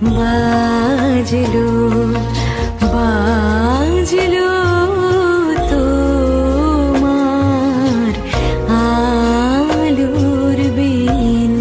বাজলো বাজলো তোমার আলোর বিন।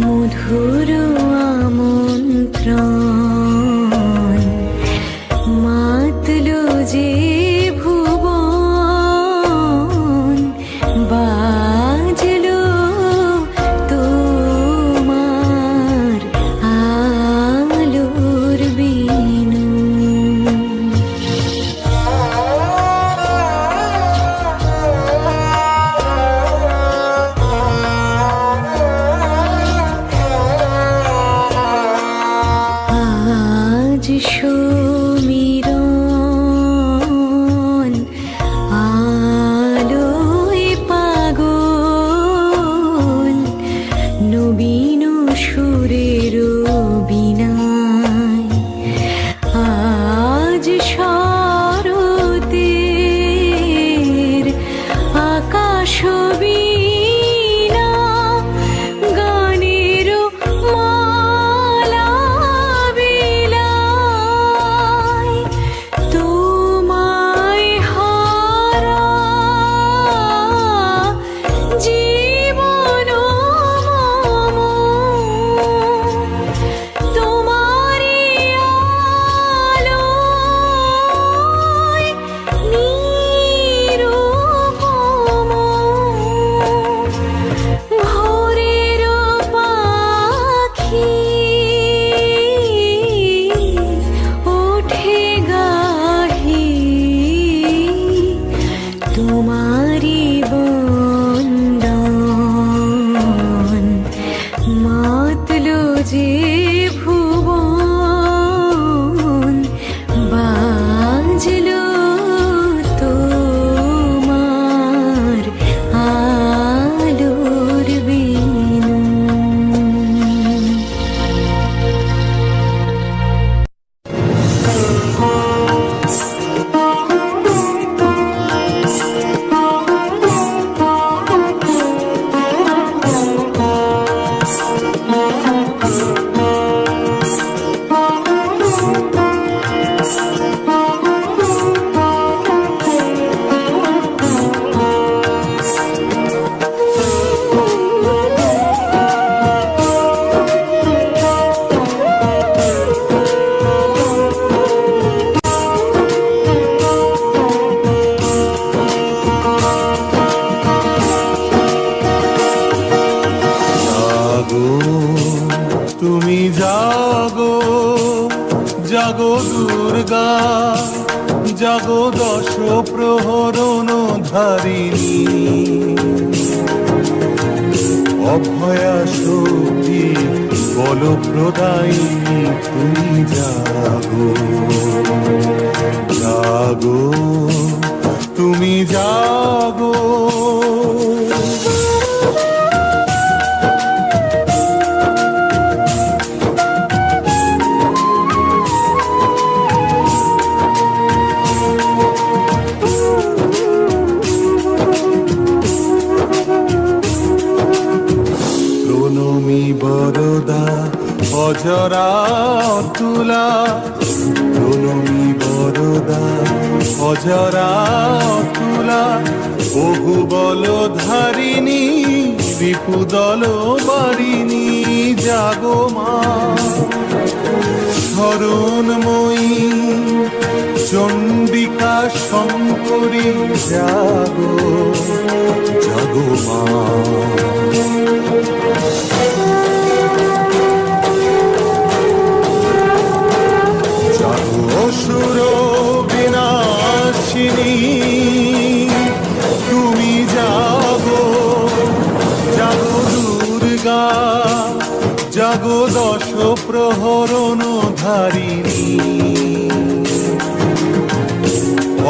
মধুর আমন্ত্রণ মাতলো যে ভুবন, বাজলো তোমার আলোর বিনু। আজ সমীরণ আলোয় পাগল, নবীন সুরের বিনায়। আজ শরতের আকাশ তোমারি বন্দন, মাতলো যে ভুবন, বাজলো তোমার আলোর বিনু। তুমি জাগো জাগো দুর্গা, জাগো দশ প্রহরণ ধারিণী, অভয়া শক্তি বল প্রদায়িনী। তুমি জাগো জাগো তুমি জাগো। প্রণমী বরদা অজরা অতুলা, প্রণমী বরদা অজরা অতুলা, বহু বল ধারিণী রিপুদল বারিণী। জাগো মা শরণময়ী চণ্ডিকা শঙ্করী জাগো জাগো মা। জাগো অসুর বিনাশিনী তুমি জাগো, জাগো দুর্গা, জাগো দশ প্রহরণ ধারিণী,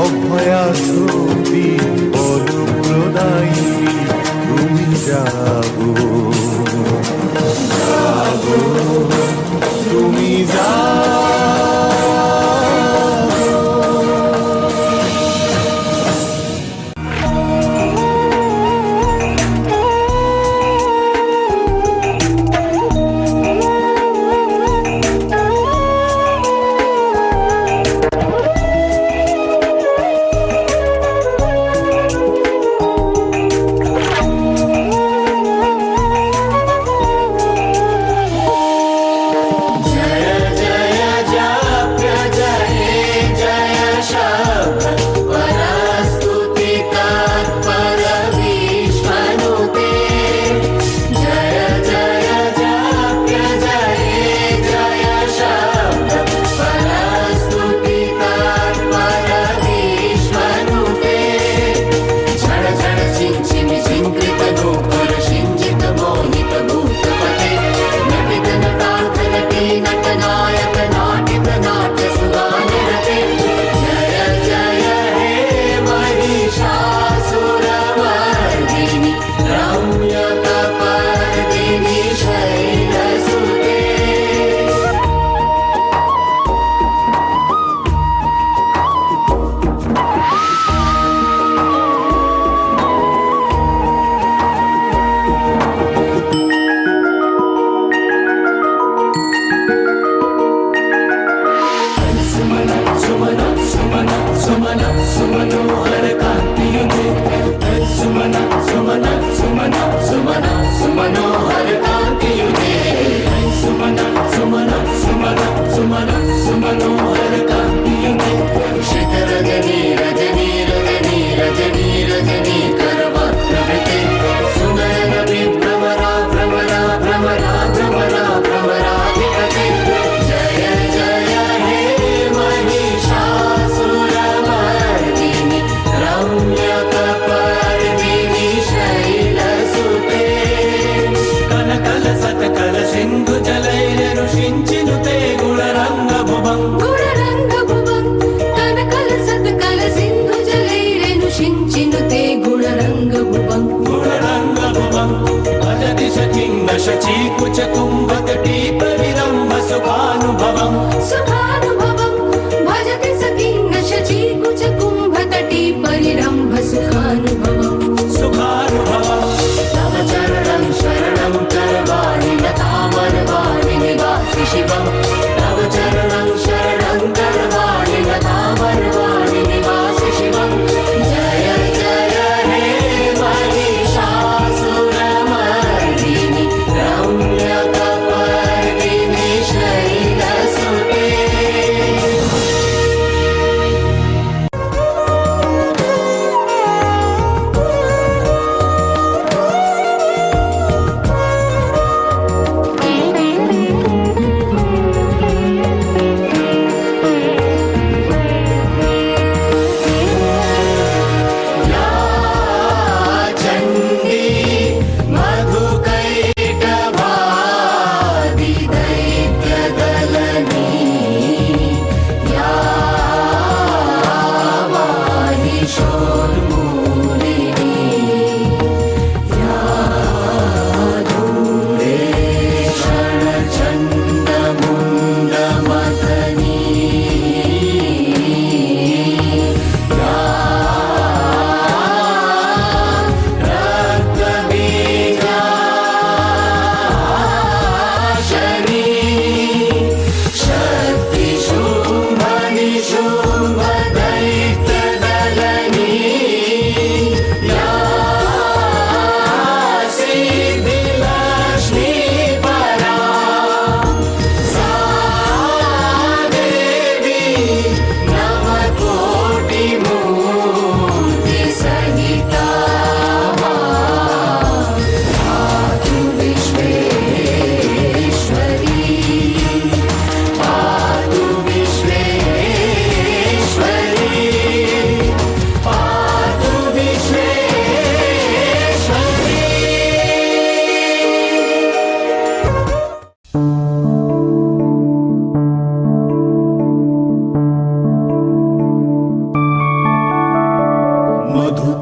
অভয়া শক্তি বলপ্রদায়িনী তুমি জাগো জাগো তুমি জাগো। जय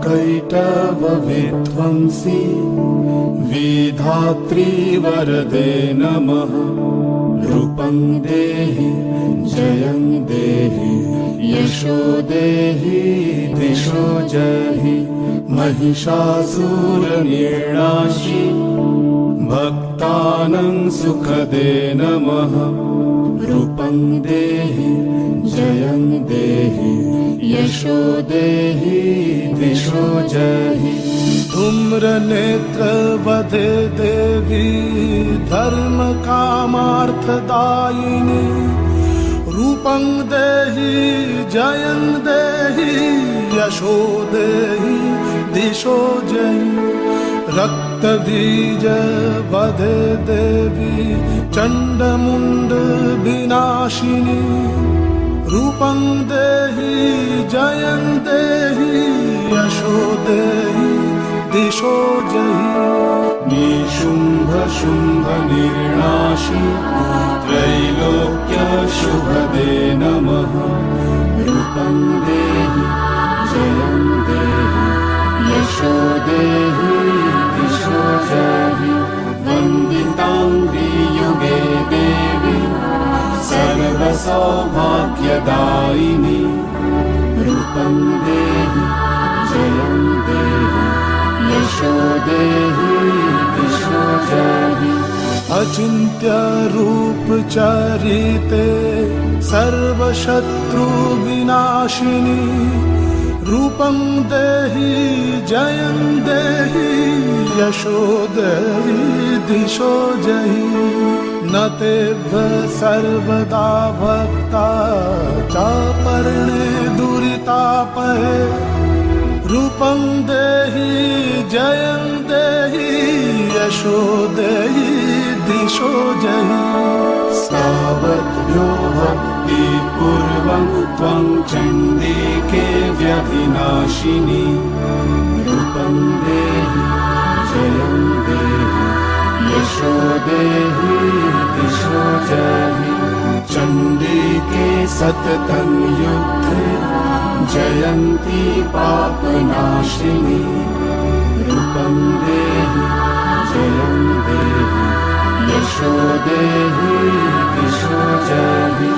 कैटवविध्वंसी विधात्री वरदे नमः। रूपं देहि जयं देहि यशो देहि दिशो जहि। महिषासुरनिर्णाशि भक्तानां सुखदे नमः। रूपं देहि जयं देहि यशो देहि दिशो जहि। धूम्रनेत्रवधे देवी धर्म कामार्थदायिनी। रूपं देहि जयं देहि यशो देहि दिशो जहि। रक्तबीज वधे देवी चण्डमुण्ड विनाशिनी। रूपं देहि जयं देहि यशो देहि दिशो जहि। निशुम्भ शुम्भ निर्णाशि त्रैलोक्य शुभदे नमः। रूपं देहि जयं देहि यशो देहि दिशो जहि। वन्दिताङ्घ्रि युगे देवी सर्वसौभाग्यदायिनी। रूपं देहि जयं देहि यशो देहि दिशो जहि। अचिन्त्य रूप चरिते सर्वशत्रु विनाशिनी। रूपं देहि जयं देहि यशो देहि दिशो जहि। न तेभ्य सर्वदा भक्ता चापर्णे दुरितापहे। रूपं देहि जयं देहि यशो देहि दिशो जहि। सावद्भ्यो भक्तिपूर्वं त्वं चण्डिके व्यधिनाशिनी। रूपं देहि जयं देहि यशो देहि दिशो जहि। चण्डिके सततं युद्धे जयन्ती पापनाशिनी। रूपं देहि जयं देहि यशो देहि दिशो जहि।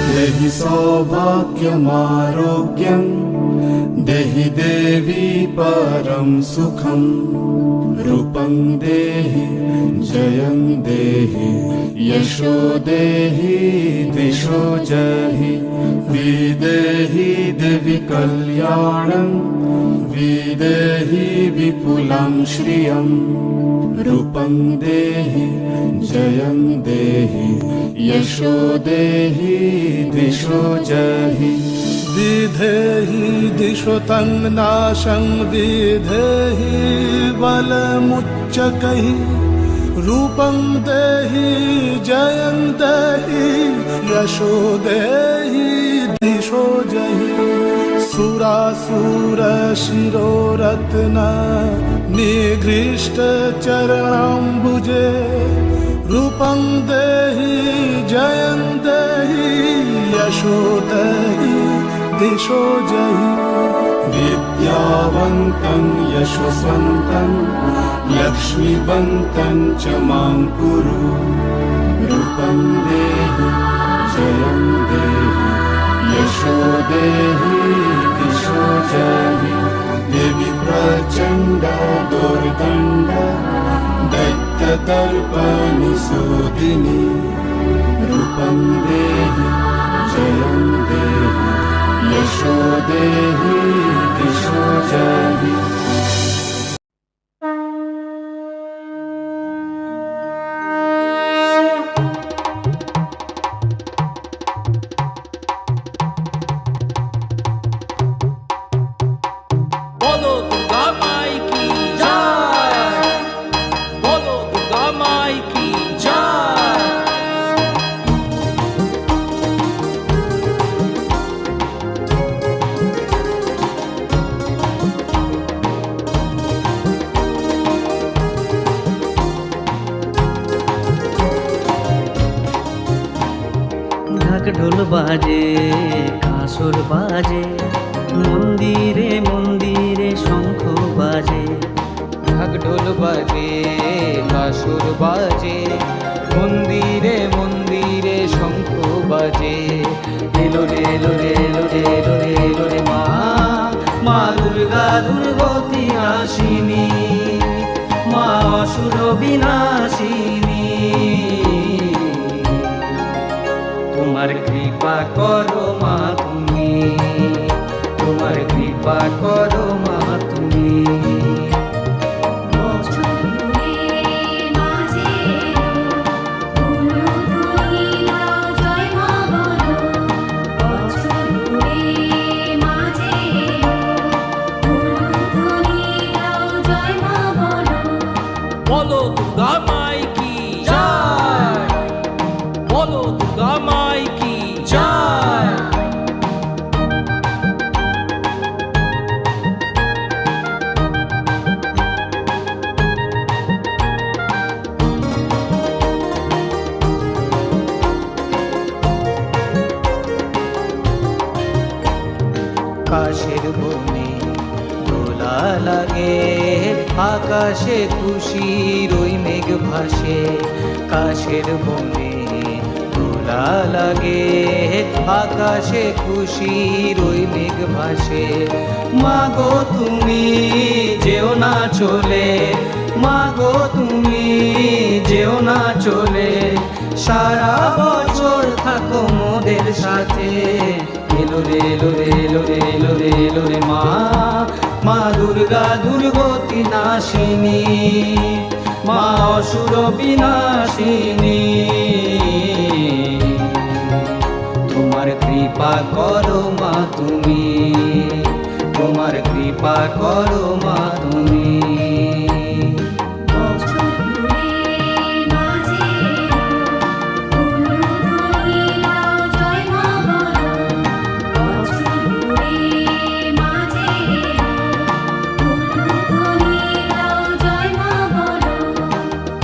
देहि सौभाग्यमारोग्यं देहि देवी परं सुखं। रूपं देहि जयं देहि यशो देहि दिशो जहि। विदेहि देवि कल्याणं विदेहि विपुलं श्रियं। रूपं देहि जयं देहि यशो देहि दिशो जहि। विधेहि दिशो तं नाशं विधेहि बलमुच्चकैः। रूपं देहि जयं देहि यशो देहि दिशो जहि। सुरासुरशिरोरत्न निगृष्ट चरणाम्बुजे। रूपं देहि जयं देहि यशो देहि दिशो जहि। विद्यावन्तं यशस्वन्तं लक्ष्मीवन्तं च मां कुरु। रूपं देहि जयं देहि यशो देहि दिशो जहि। देवी प्रचण्ड दुर्दण्ड दैत्यदर्पनिशोधिनी। रूपं देहि जयं देहि यशो देहि दिशो जहि। বাজে কাঁসর বাজে, মন্দিরে মন্দিরে শঙ্খ বাজে। ঢাক ঢোল বাজে কাসুর বাজে, মন্দিরে মন্দিরে শঙ্খ বাজে। এলো রে এলো রে এলো রে এলো রে এলো রে মা, মা দুর্গা দুর্গতি নাশিনী, মা অসুর বিনাশিনী। তোমার কৃপা করো মা তুমি, তোমার কৃপা করো মা তুমি। বলো দুর্গা মাই কি জয়, বলো দুর্গা মাই কি জয়। কাশের বনে দোলা লাগে, আকাশে খুশির ওই মেঘ ভাসে। কাশের বনে দোলা লাগে, আকাশে খুশির ওই মেঘ ভাসে। মাগো তুমি যেও না চলে, মাগো তুমি যেও না চলে, সারা বছর থাকো মোদের সাথে। এলো রে এলো রে এলো রে এলো রে এলো রে মা, মা দুর্গা দুর্গতি নাশিনী, মা অসুর বিনাশিনী। তোমার কৃপা করো মা তুমি, তোমার কৃপা করো মা তুমি।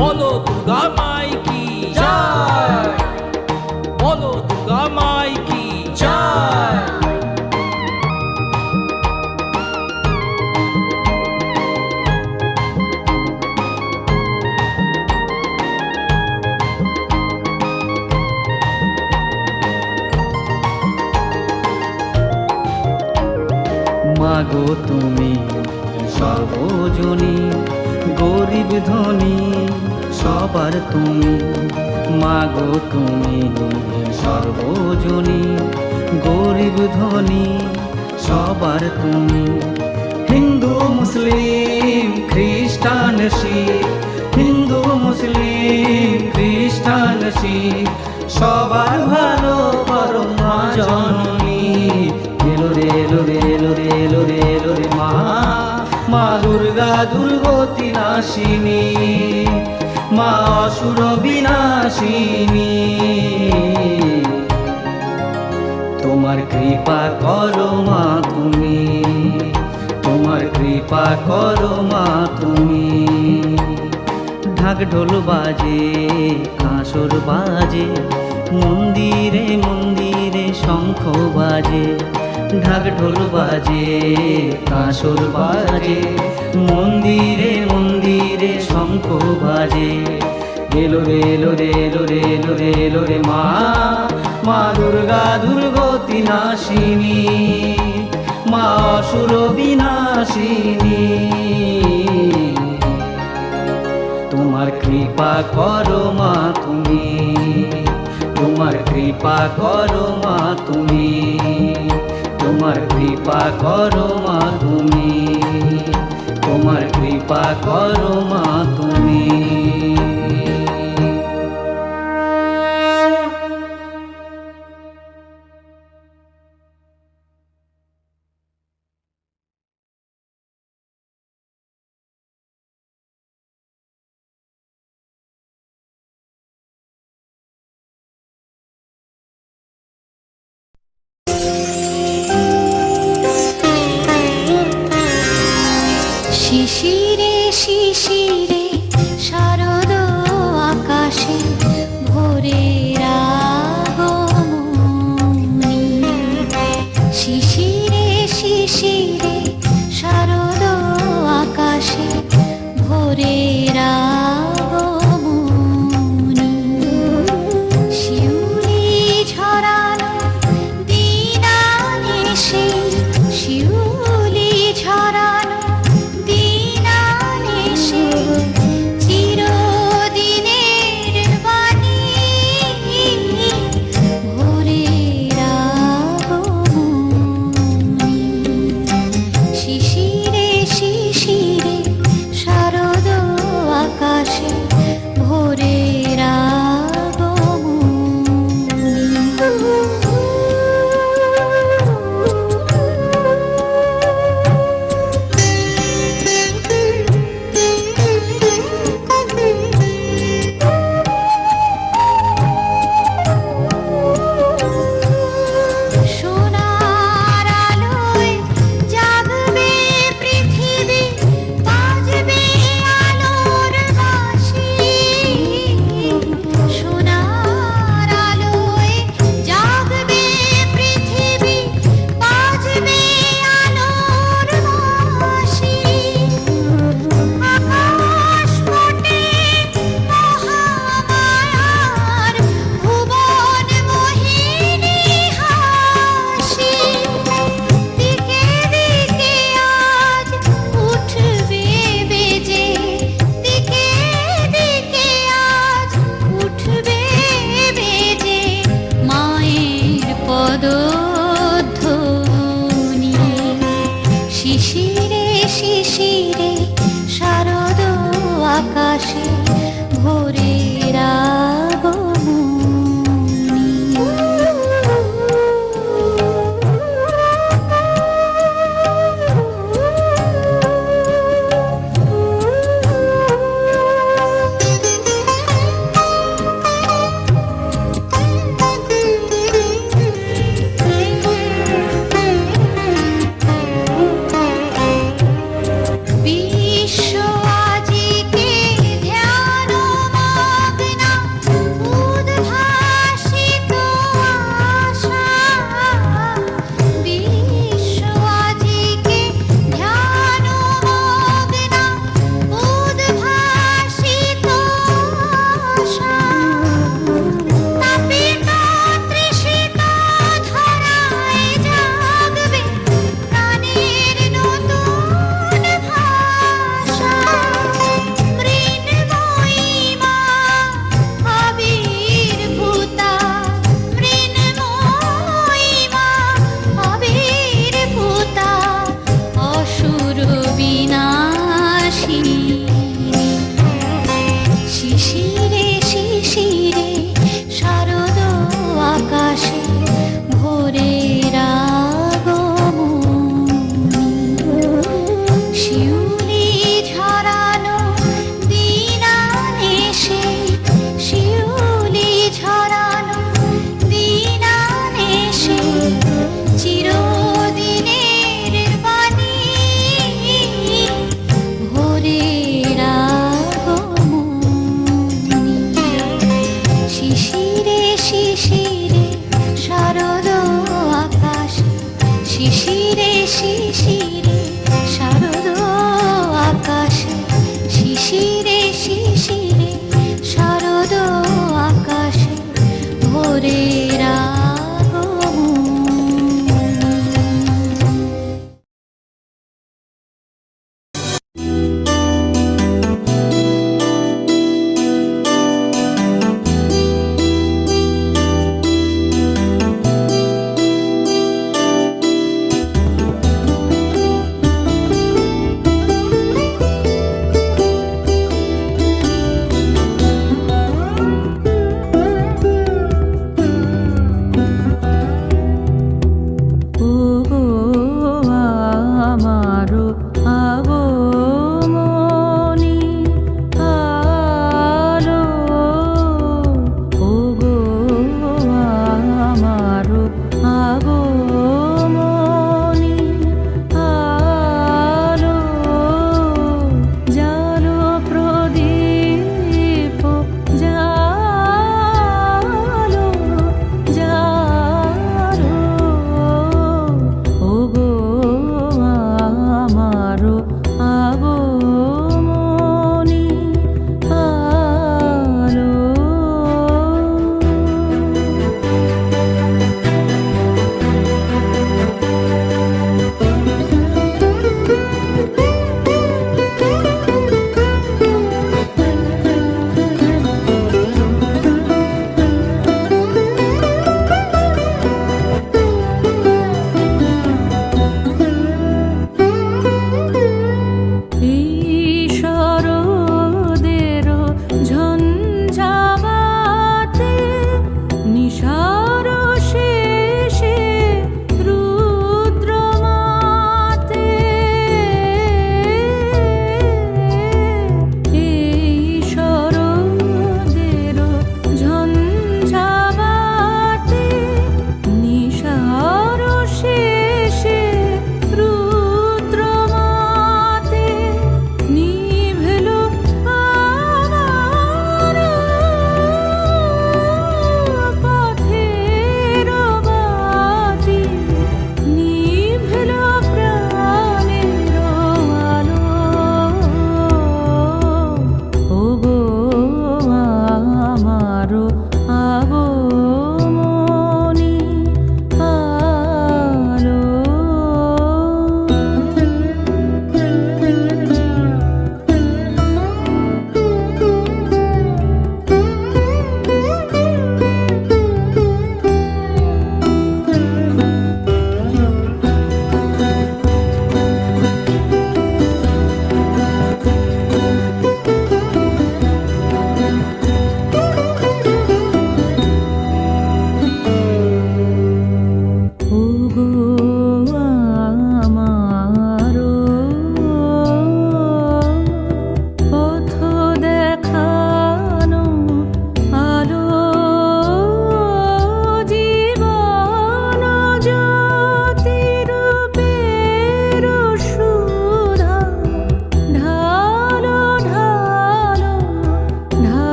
বলো দুর্গা মাই কি জয়, বলো দুর্গা মাই কি জয়। মাগো তুমি সর্বজনী, গরিব ধনী সবার তুমি। মাগো তুমি সর্বজনী, গরিব ধনী সবার তুমি। হিন্দু মুসলিম খ্রিস্টান শিখ, হিন্দু মুসলিম খ্রিস্টান শিখ, সবার ভালো করো মা জননী। এলো রে এলো রে এলো রে এলো রে এলো রে মা, মা দুর্গা দুর্গতি নাশিনী, মা অসুর বিনাশিনী। তোমার কৃপা করো মা তুমি, তোমার কৃপা করো মা তুমি। ঢাক ঢোল বাজে কাঁসর বাজে, মন্দিরে মন্দিরে শঙ্খ বাজে। ঢাক ঢোল বাজে কাঁসর বাজে, মন্দিরে মন্দিরে শঙ্খ বাজে। এলো রে এলো রে এলো রে এলো রে এলো রে মা, মা দুর্গা দুর্গতি নাশিনী, মা অসুর বিনাশিনী। তোমার কৃপা করো মা তুমি, তোমার কৃপা করো মা তুমি, তোমার কৃপা করো মা তুমি, তোমার কৃপা করো মা তুমি। শিশিরে শিশিরে শারদ আকাশে ভোরের আগমন। শিশিরে শারদ আকাশে ভোরের আগমনী শিউলি ঝরানো দিন আনেছে শিউলি ঝরানো দিন আনেছে চিরদিনের বাণী ভোরের আগমনী শিশিরে শিশিরে শারদ আকাশে ভোরের সোনার আলোয় জাগবে পৃথিবী বাজবে আলোর বাঁশি সোনার আলোয় জাগবে পৃথিবী বাজবে আলোর বাঁশি আকাশ ফোটে মহামায়ার ভুবন মোহিনী হাসি দিকে দিকে আজ উঠবে বেজে দিকে দিকে আজ উঠবে বেজে মায়ের পদধ্বনি শিশিরে শিশিরে শারদ আকাশে ভোরের আগমনী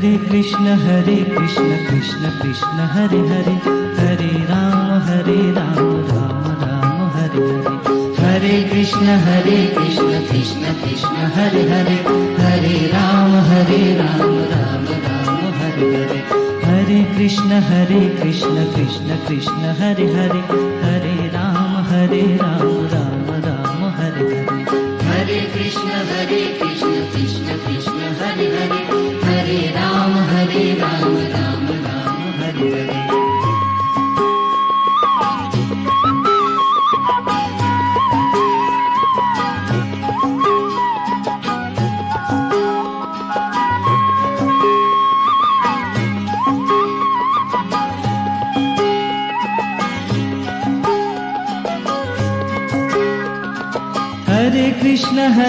हरे कृष्ण कृष्ण कृष्ण हरे हरे हरे राम राम राम हरे हरे हरे कृष्ण कृष्ण कृष्ण हरे हरे हरे राम राम राम हरे हरे हरे कृष्ण कृष्ण कृष्ण हरे हरे हरे राम राम राम हरे हरे हरे कृष्ण कृष्ण कृष्ण हरे हरे हरे राम राम राम हरे हरे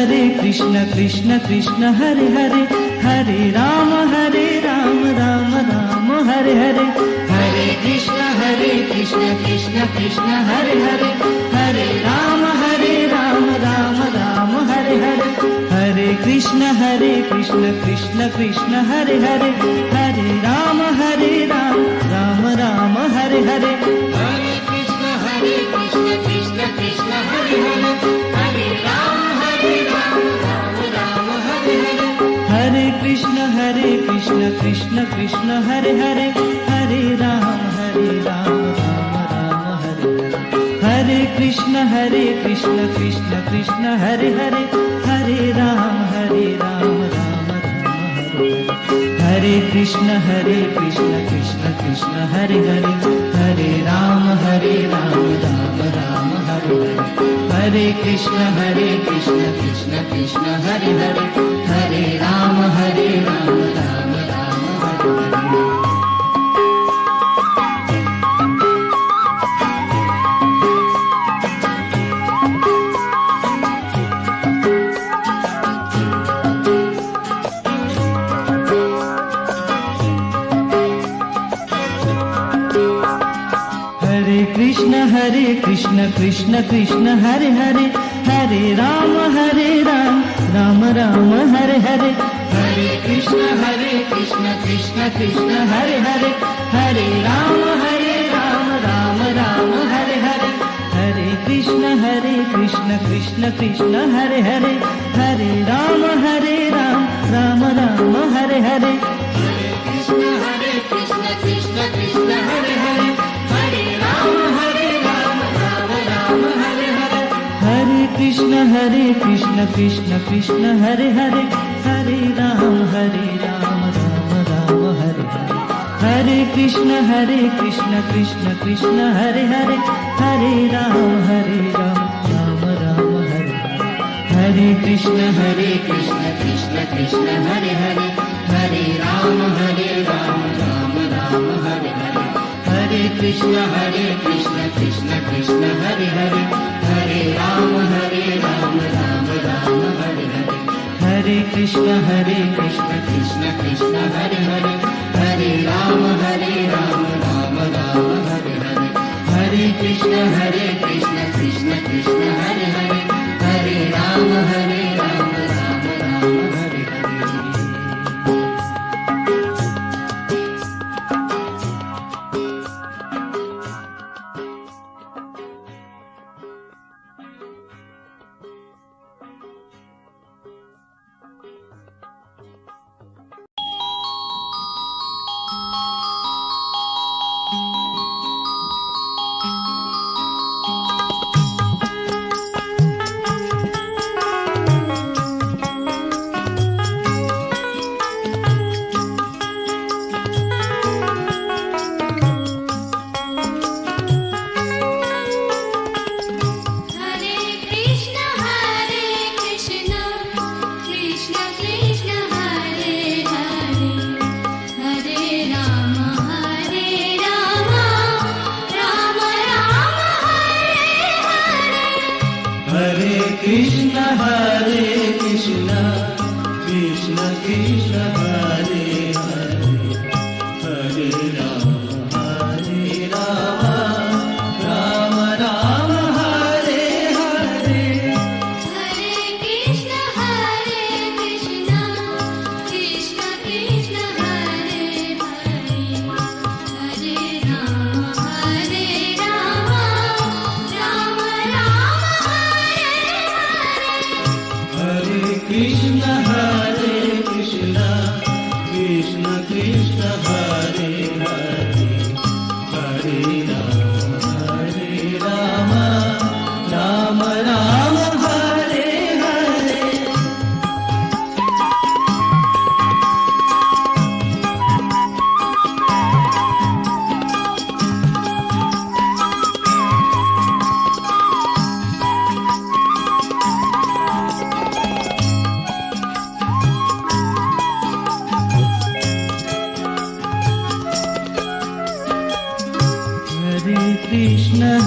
हरे कृष्ण कृष्ण कृष्ण हरे हरे हरे राम राम राम हरे हरे हरे कृष्ण कृष्ण कृष्ण हरे हरे हरे राम राम राम हरे हरे हरे कृष्ण कृष्ण कृष्ण हरे हरे हरे राम राम राम हरे हरे हरे कृष्ण कृष्ण कृष्ण हरे हरे हरे राम राम हरे हरे हरे कृष्ण कृष्ण कृष्ण हरे हरे हरे राम राम राम हरे हरे हरे कृष्ण कृष्ण कृष्ण हरे हरे हरे राम राम राम हरे हरे हरे कृष्ण कृष्ण कृष्ण हरे हरे हरे राम राम राम हरे हरे हरे कृष्ण कृष्ण कृष्ण हरे हरे हरे राम राम राम हरे हरे कृष्ण कृष्ण कृष्ण हरे हरे हरे राम राम राम हरे हरे हरे कृष्ण कृष्ण कृष्ण हरे हरे हरे राम राम राम हरे हरे हरे कृष्ण कृष्ण कृष्ण हरे हरे हरे राम राम राम हरे हरे हरे कृष्ण कृष्ण कृष्ण हरे हरे हरे राम हरे कृष्ण कृष्ण कृष्ण हरे हरे हरे राम राम राम हरे हरे हरे कृष्ण कृष्ण कृष्ण हरे हरे हरे राम राम राम हरे हरे हरे कृष्ण कृष्ण कृष्ण हरे हरे हरे राम राम राम हरे हरे हरे कृष्ण कृष्ण कृष्ण हरे हरे हरे राम राम राम हरे हरे हरे कृष्ण कृष्ण कृष्ण हरे हरे हरे राम राम राम हरे हरे हरे कृष्ण कृष्ण कृष्ण हरे हरे हरे राम राम राम हरे हरे कृष्ण कृष्ण हरे हरे हरे राम राम राम हरे हरे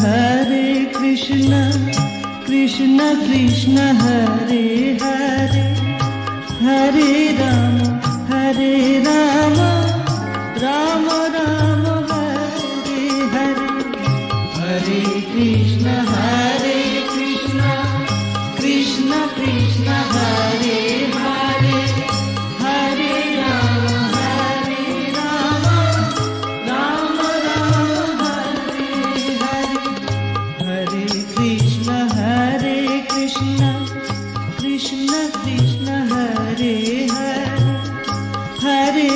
हरे कृष्ण कृष्ण कृष्ण हरे हरे हरे राम राम राम हरे हरे हरे कृष्ण कृष्ण कृष्ण हरे हरे हरे राम राम राम हरे हरे हरे कृष्ण कृष्ण कृष्ण कृष्ण हरे हरे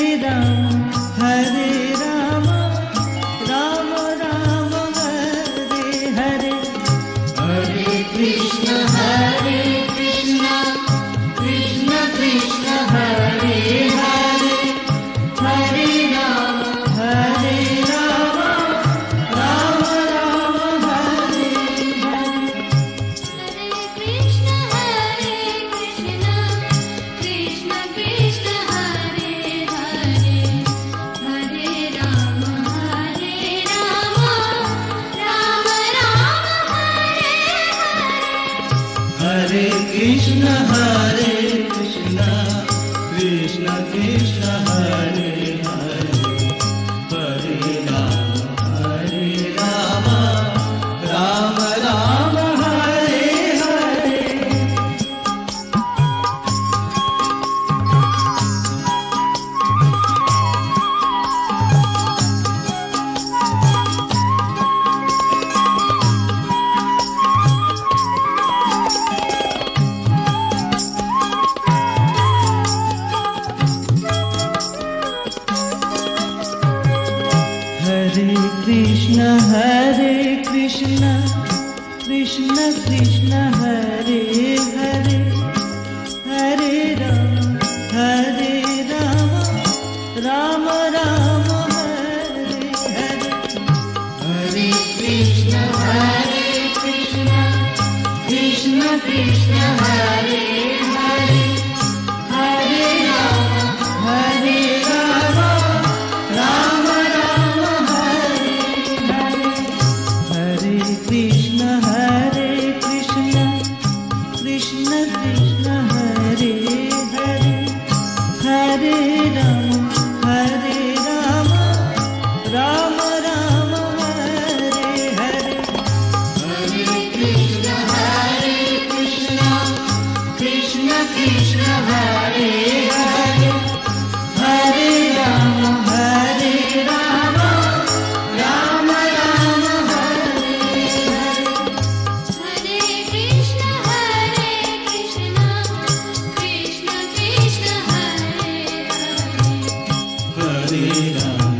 हरे राम राम राम हरे हरे हरे कृष्ण कृष्ण कृष्ण कृष्ण हरे हरे हरे राम राम राम हरे हरे कृष्ण कृष्ण कृष्ण कृष्ण हरे हरे हरे राम राम राम हरे हरे हरे कृष्ण कृष्ण कृष्ण कृष्ण हरे हरे हरे राम राम राम हरे हरे हरे कृष्ण कृष्ण कृष्ण हरे हरे हरे राम राम राम हरे हरे हरे कृष्ण कृष्ण कृष्ण कृष्ण हरे हरे हरे राम राम राम हरे हरे हरे कृष्ण कृष्ण कृष्ण कृष्ण हरे हरे हरे राम राम राम हरे हरे हरे कृष्ण कृष्ण कृष्ण कृष्ण हरे हरे हरे राम राम राम हरे हरे हरे कृष्ण कृष्ण कृष्ण कृष्ण हरे हरे हरे राम